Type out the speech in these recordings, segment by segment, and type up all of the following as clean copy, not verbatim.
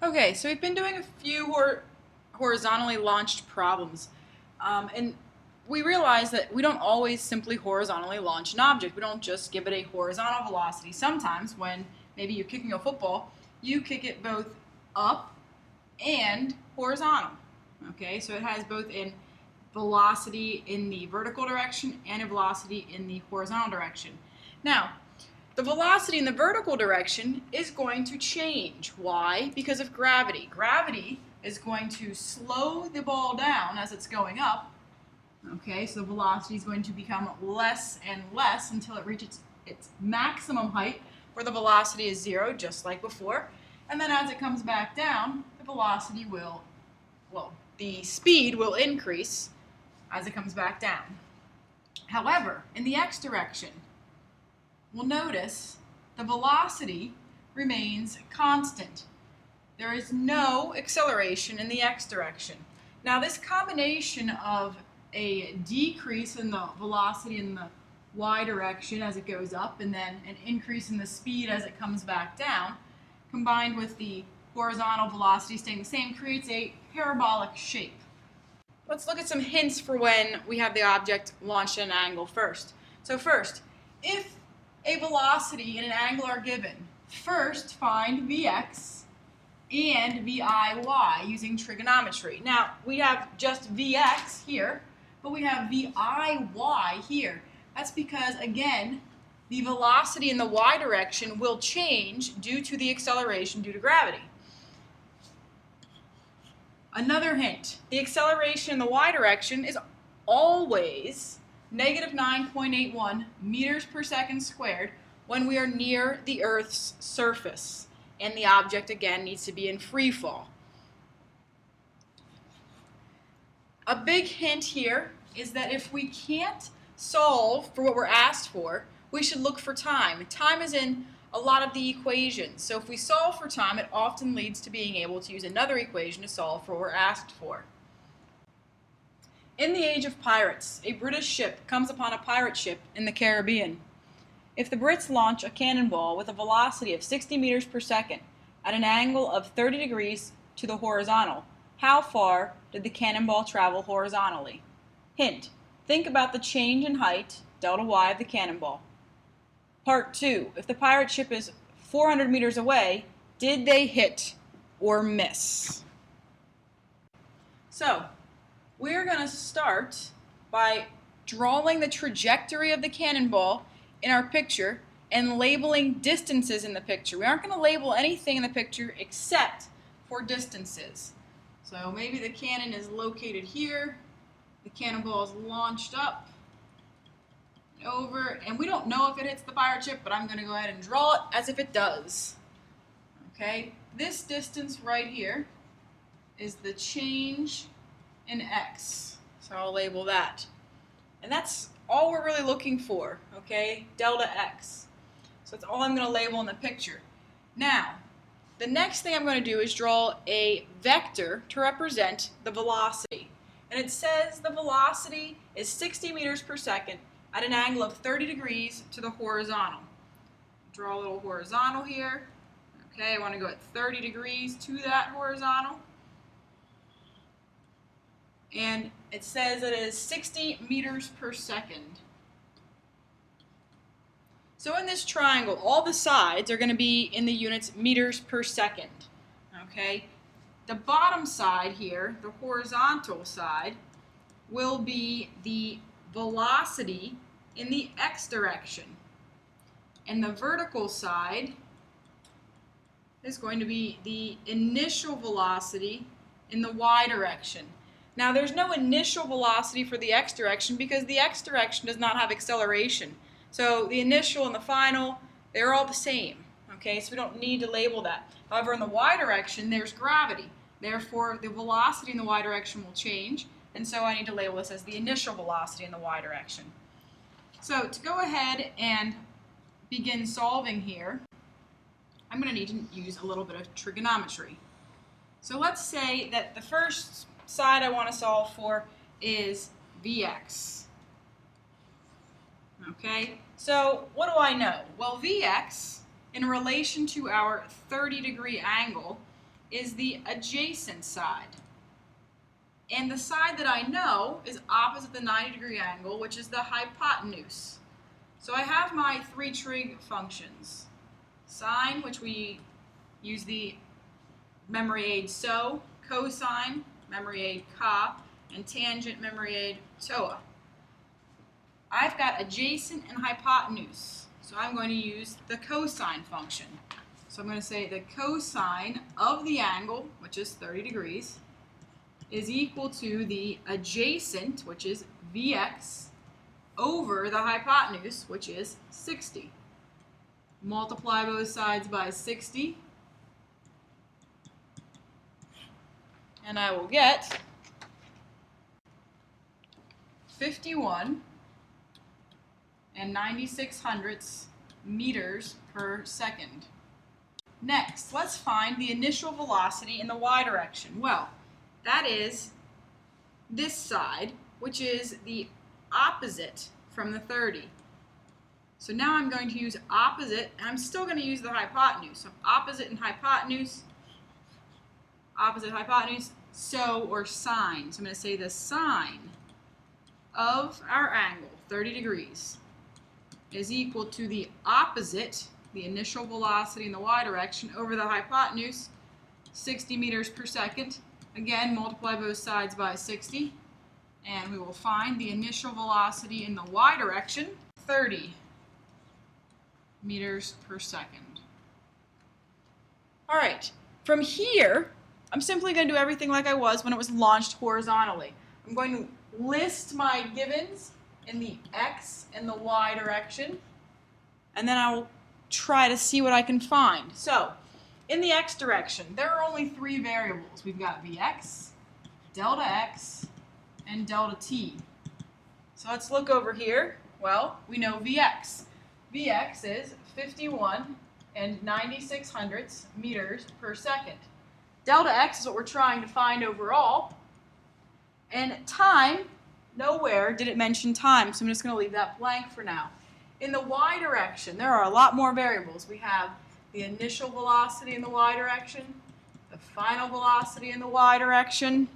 Okay, so we've been doing a few horizontally launched problems, and we realize that we don't always simply horizontally launch an object. We don't just give it a horizontal velocity. Sometimes when maybe you're kicking a football, you kick it both up and horizontal. Okay, so it has both a velocity in the vertical direction and a velocity in the horizontal direction. Now, the velocity in the vertical direction is going to change. Why? Because of gravity. Gravity is going to slow the ball down as it's going up. Okay, so the velocity is going to become less and less until it reaches its maximum height, where the velocity is 0, just like before. And then as it comes back down, the velocity will, the speed will increase as it comes back down. However, in the x direction, we'll notice the velocity remains constant. There is no acceleration in the x direction. Now, this combination of a decrease in the velocity in the y direction as it goes up and then an increase in the speed as it comes back down, combined with the horizontal velocity staying the same, creates a parabolic shape. Let's look at some hints for when we have the object launched at an angle first. So first, if a velocity and an angle are given, first find Vx and Viy using trigonometry. Now, we have just Vx here, but we have Viy here. That's because, again, the velocity in the y direction will change due to the acceleration due to gravity. Another hint, the acceleration in the y direction is always negative 9.81 meters per second squared when we are near the Earth's surface, and the object again needs to be in free fall. A big hint here is that if we can't solve for what we're asked for, we should look for time. Time is in a lot of the equations, so if we solve for time, it often leads to being able to use another equation to solve for what we're asked for. In the age of pirates, a British ship comes upon a pirate ship in the Caribbean. If the Brits launch a cannonball with a velocity of 60 meters per second at an angle of 30 degrees to the horizontal, how far did the cannonball travel horizontally? Hint, think about the change in height, delta y, of the cannonball. Part 2, if the pirate ship is 400 meters away, did they hit or miss? So, we're going to start by drawing the trajectory of the cannonball in our picture and labeling distances in the picture. We aren't going to label anything in the picture except for distances. So maybe the cannon is located here, the cannonball is launched up, over, and we don't know if it hits the pirate ship, but I'm going to go ahead and draw it as if it does. Okay, this distance right here is the change in x, so I'll label that. And that's all we're really looking for, okay, delta x. So that's all I'm going to label in the picture. Now, the next thing I'm going to do is draw a vector to represent the velocity. And it says the velocity is 60 meters per second at an angle of 30 degrees to the horizontal. Draw a little horizontal here. Okay, I want to go at 30 degrees to that horizontal. And it says that it is 60 meters per second. So in this triangle, all the sides are going to be in the units meters per second. Okay, the bottom side here, the horizontal side, will be the velocity in the x direction, and the vertical side is going to be the initial velocity in the y direction. Now, there's no initial velocity for the x direction because the x direction does not have acceleration. So the initial and the final, they're all the same. Okay, so we don't need to label that. However, in the y direction, there's gravity. Therefore, the velocity in the y direction will change. And so I need to label this as the initial velocity in the y direction. So to go ahead and begin solving here, I'm going to need to use a little bit of trigonometry. So let's say that the first side I want to solve for is Vx. Okay, so what do I know? Well, Vx in relation to our 30-degree angle is the adjacent side. And the side that I know is opposite the 90-degree angle, which is the hypotenuse. So I have my three trig functions. Sine, which we use the memory aid SO, cosine, memory aid CA, and tangent, memory aid TOA. I've got adjacent and hypotenuse, so I'm going to use the cosine function. So I'm going to say the cosine of the angle, which is 30 degrees, is equal to the adjacent, which is Vx, over the hypotenuse, which is 60. Multiply both sides by 60, and I will get 51 and 96 meters per second. Next, let's find the initial velocity in the y direction. Well, that is this side, which is the opposite from the 30. So now I'm going to use opposite, and I'm still going to use the hypotenuse. So opposite and hypotenuse, so, or sine. So I'm going to say the sine of our angle, 30 degrees, is equal to the opposite, the initial velocity in the y direction, over the hypotenuse, 60 meters per second. Again, multiply both sides by 60, and we will find the initial velocity in the y direction, 30 meters per second. All right, from here, I'm simply going to do everything like I was when it was launched horizontally. I'm going to list my givens in the x and the y direction, and then I will try to see what I can find. So, in the x direction, there are only three variables. We've got Vx, delta x, and delta t. So let's look over here. Well, we know Vx. Vx is 51 and 96 meters per second. Delta x is what we're trying to find overall. And time, nowhere did it mention time, so I'm just going to leave that blank for now. In the y direction, there are a lot more variables. We have the initial velocity in the y direction, the final velocity in the y direction,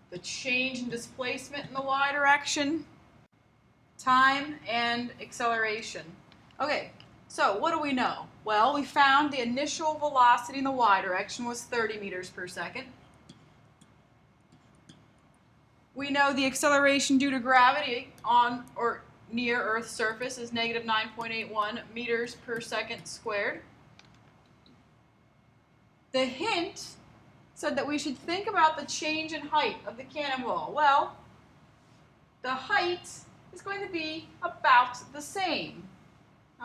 the change in displacement in the y direction, time, and acceleration. Okay, so what do we know? Well, we found the initial velocity in the y direction was 30 meters per second. We know the acceleration due to gravity on or near Earth's surface is negative 9.81 meters per second squared. The hint said that we should think about the change in height of the cannonball. Well, the height is going to be about the same.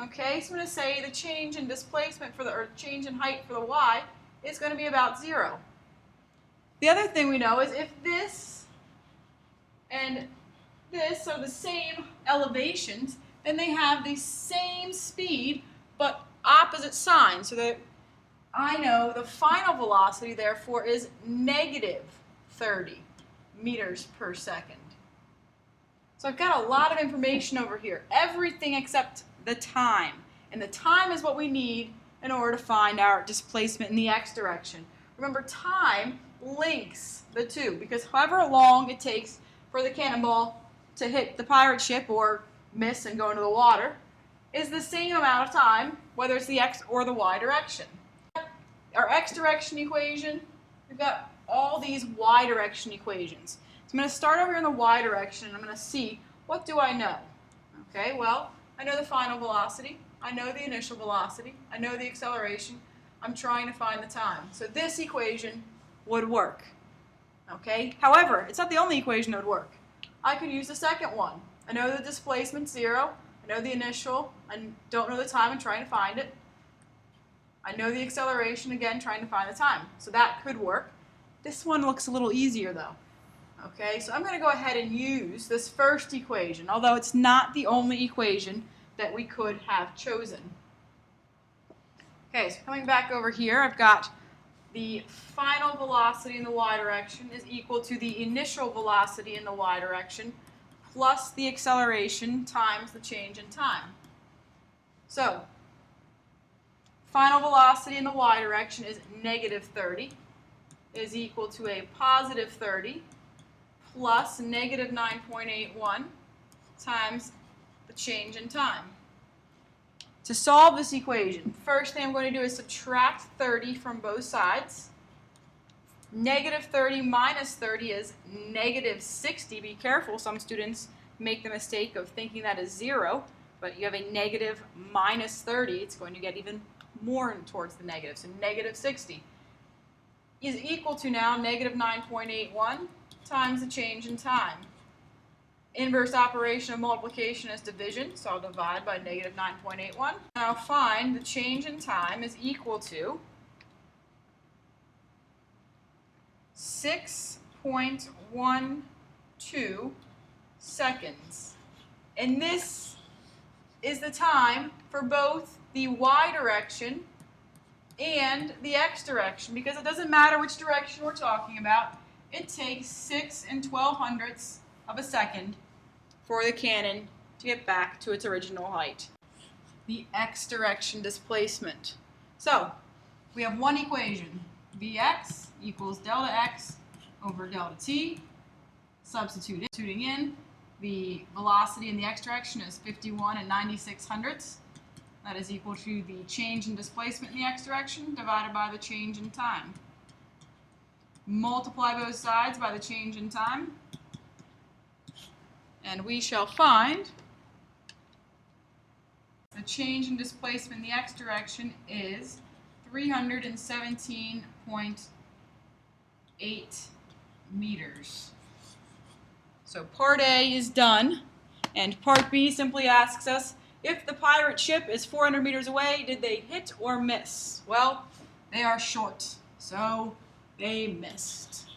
Okay, so I'm going to say the change in displacement for the, or change in height for the y is going to be about 0. The other thing we know is if this and this are the same elevations, then they have the same speed but opposite signs. So that I know the final velocity, therefore, is negative 30 meters per second. So I've got a lot of information over here, everything except the time. And the time is what we need in order to find our displacement in the x direction. Remember, time links the two, because however long it takes for the cannonball to hit the pirate ship or miss and go into the water is the same amount of time, whether it's the x or the y direction. Our x direction equation, we've got all these y direction equations. So I'm going to start over here in the y direction, and I'm going to see, what do I know? Okay, well, I know the final velocity, I know the initial velocity, I know the acceleration, I'm trying to find the time. So this equation would work. Okay, however, it's not the only equation that would work. I could use the second one. I know the displacement 0, I know the initial, I don't know the time, I'm trying to find it. I know the acceleration, again, trying to find the time. So that could work. This one looks a little easier though. Okay, so I'm going to go ahead and use this first equation, although it's not the only equation that we could have chosen. Okay, so coming back over here, I've got the final velocity in the y direction is equal to the initial velocity in the y direction plus the acceleration times the change in time. So, Final velocity in the y direction is negative 30 is equal to a positive 30 plus negative 9.81 times the change in time. To solve this equation, first thing I'm going to do is subtract 30 from both sides. Negative 30 minus 30 is negative 60. Be careful, some students make the mistake of thinking that is 0, but you have a negative minus 30. It's going to get even more towards the negative, so negative 60 is equal to now negative 9.81 times the change in time. Inverse operation of multiplication is division, so I'll divide by negative 9.81. Now find the change in time is equal to 6.12 seconds. And this is the time for both the y direction and the x direction, because it doesn't matter which direction we're talking about. It takes 6 12/100ths of a second for the cannon to get back to its original height. The x direction displacement. So we have one equation, Vx equals delta x over delta t. Substituting in, the velocity in the x direction is 51 96/100ths. That is equal to the change in displacement in the x direction divided by the change in time. Multiply both sides by the change in time, and we shall find the change in displacement in the x direction is 317.8 meters. So part A is done, and part B simply asks us, if the pirate ship is 400 meters away, did they hit or miss? Well, they are short, so they missed.